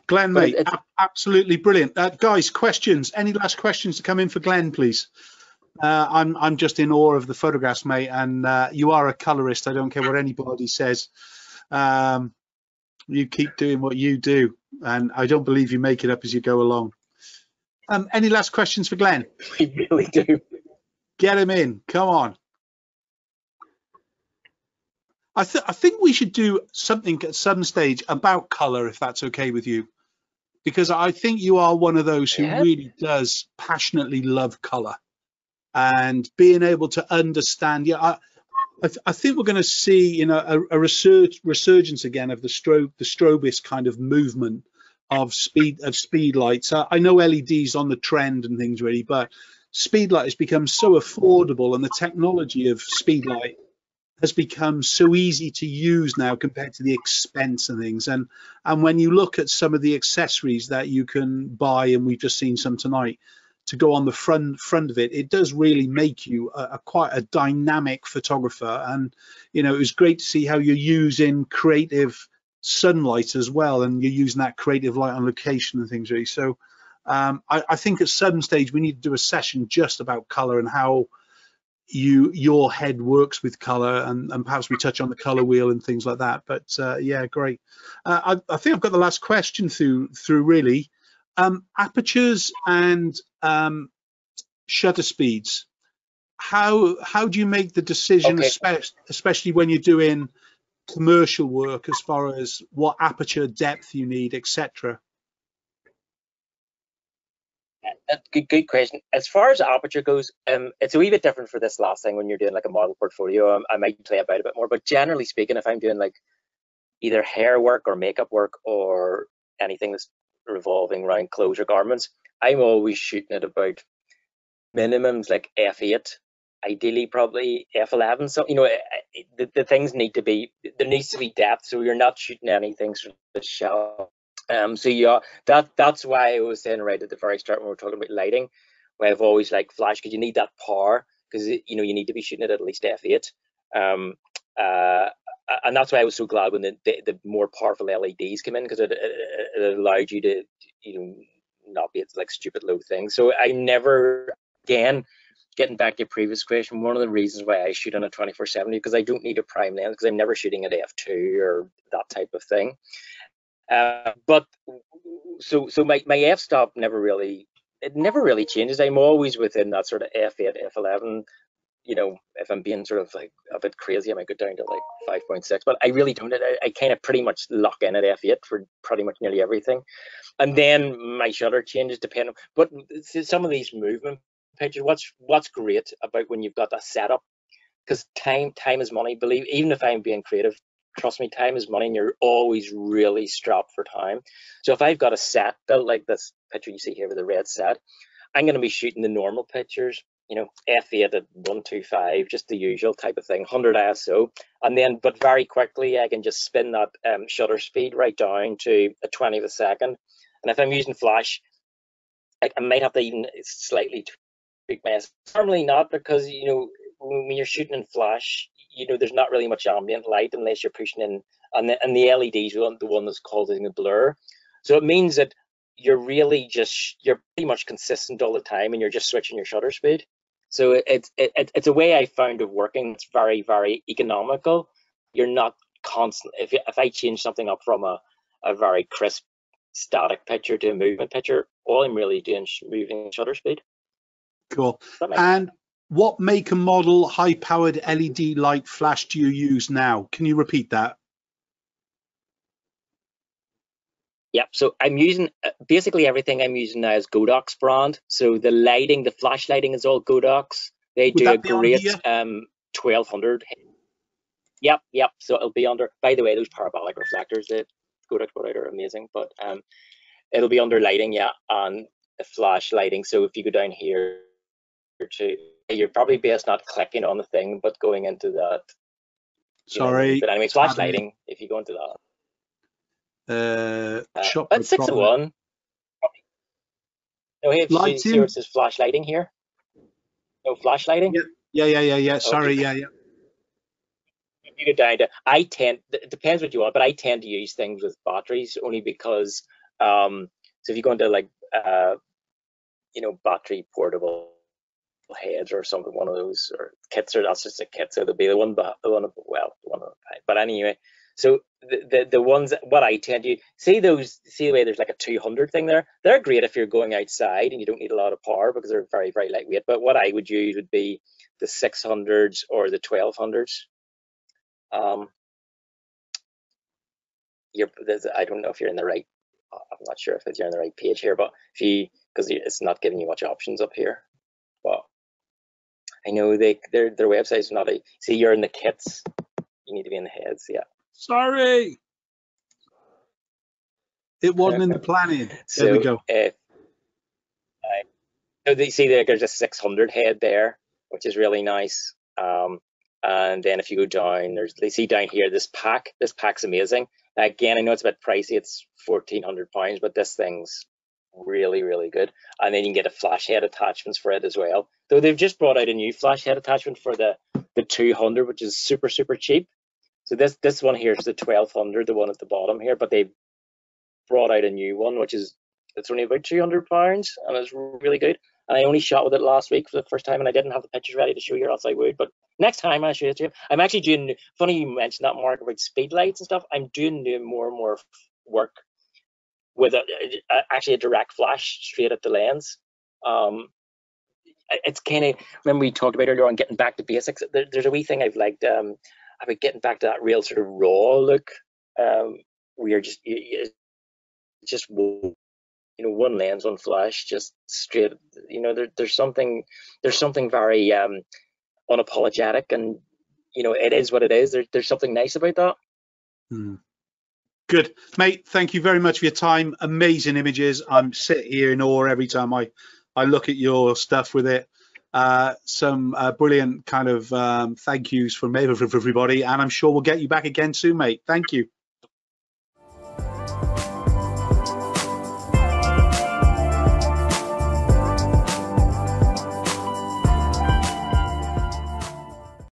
Glenn, But mate, absolutely brilliant. Guys, questions? Any last questions to come in for Glenn, please? I'm just in awe of the photographs, mate, and you are a colorist. I don't care what anybody says. You keep doing what you do, and I don't believe you make it up as you go along. Any last questions for Glenn? we really do. Get him in. Come on. I think we should do something at some stage about color, if that's okay with you, because I think you are one of those who really does passionately love color, and being able to understand. Yeah, I think we're going to see, you know, a resurgence again of the strobist kind of movement of speed lights. I know LEDs on the trend and things really, but speed light has become so affordable, and the technology of speed light has become so easy to use now compared to the expense and things. And when you look at some of the accessories that you can buy, and we've just seen some tonight, to go on the front of it, it does really make you quite a dynamic photographer. And you know, it was great to see how you're using creative sunlight as well, and you're using that creative light on location and things really. So I think at some stage we need to do a session just about color and how your head works with color, and perhaps we touch on the color wheel and things like that. But yeah, great. I think I've got the last question through really. Apertures and shutter speeds. How do you make the decision, especially when you're doing commercial work, as far as what aperture depth you need, etc.? Good question. As far as aperture goes, it's a wee bit different for this last thing when you're doing like a model portfolio. I might play about a bit more, but generally speaking, if I'm doing like either hair work or makeup work or anything that's revolving around clothes or garments, I'm always shooting at about minimums like f8, ideally probably f11. So you know, the things need to be, there needs to be depth, so you're not shooting anything sort of shallow. So yeah, that's why I was saying right at the very start when we were talking about lighting, where I've always liked flash, because you need that power, because you know, you need to be shooting at least f8. And that's why I was so glad when the more powerful LEDs came in, because it allowed you to, you know, not be at like stupid low things. So I never, again, getting back to your previous question, one of the reasons why I shoot on a 24-70, because I don't need a prime lens, because I'm never shooting at f2 or that type of thing. But so my f-stop never really changes. I'm always within that sort of f8, f11. You know, if I'm being sort of like a bit crazy, I might go down to like 5.6, but I really don't. I kind of pretty much lock in at f8 for pretty much nearly everything. And then my shutter changes depending. But some of these movement pictures, what's great about when you've got that setup, because time is money. Believe, even if I'm being creative, trust me, time is money, and you're always really strapped for time. So if I've got a set built like this picture you see here with the red set, I'm going to be shooting the normal pictures, you know, f8 at 125, just the usual type of thing, 100 ISO, and then, but very quickly I can just spin that shutter speed right down to a 20th a second. And if I'm using flash, I might have to even slightly tweak my, normally not, because, you know, when you're shooting in flash, you know, there's not really much ambient light unless you're pushing in, and the LEDs, the one that's causing a blur. So it means that you're really just, you're pretty much consistent all the time, and you're just switching your shutter speed. So it's a way I found of working. It's very, very economical. You're not constant. If I change something up from a very crisp static picture to a movement picture, all I'm really doing is moving shutter speed. Cool. And what make and model high-powered LED light flash do you use now? Can you repeat that? Yeah, so I'm using basically everything I'm using now is Godox brand. So the lighting, the flash lighting is all Godox. They do a great 1200. Yep. So it'll be under. By the way, those parabolic reflectors that Godox brought out are amazing. But it'll be under lighting, yeah, and the flash lighting. So if you go down here to, you're probably best not clicking on the thing, but going into that. Sorry. But anyway, flash lighting. If you go into that. That's 601. No, here, see where it says flash lighting here? No flash lighting? Yeah. Sorry, okay. Yeah. You go down to, it depends what you want, but I tend to use things with batteries only because So if you go into like you know, battery portable heads or something, one of those, or kits, or that's just a kit, so there'll be the one, well, the one, but anyway. So the ones that, what I tend to see, those, see the way there's like a 200 thing there, they're great if you're going outside and you don't need a lot of power because they're very, very lightweight. But what I would use would be the 600s or the 1200s. I don't know if you're in the right, I'm not sure if you're on the right page here, but if you, because it's not giving you much options up here. But I know their website is not a, see, you're in the kits, you need to be in the heads, yeah. Sorry, it wasn't in the planning. So, there we go. So they see there's a 600 head there, which is really nice. And then if you go down, they see down here this pack. This pack's amazing. Again, I know it's a bit pricey. It's £1,400, but this thing's really, really good. And then you can get a flash head attachments for it as well. Though they've just brought out a new flash head attachment for the 200, which is super, super cheap. So this one here is the 1200, the one at the bottom here, but they've brought out a new one, which is, it's only about £200, and it's really good. And I only shot with it last week for the first time, and I didn't have the pictures ready to show you, or else I would. But next time I'll show it to you. I'm actually doing, funny you mentioned that, Mark, about speed lights and stuff. I'm doing more and more work with actually a direct flash straight at the lens. It's kind of, when we talked about earlier on getting back to basics, there's a wee thing I've liked about getting back to that real sort of raw look, where you're just, you know, one lens, one flash, just straight. You know, there's something very unapologetic, and you know, it is what it is. There's something nice about that. Good, mate. Thank you very much for your time. Amazing images. I'm sit here in awe every time I look at your stuff with it. Some brilliant kind of thank yous from everybody, and I'm sure we'll get you back again soon, mate. Thank you.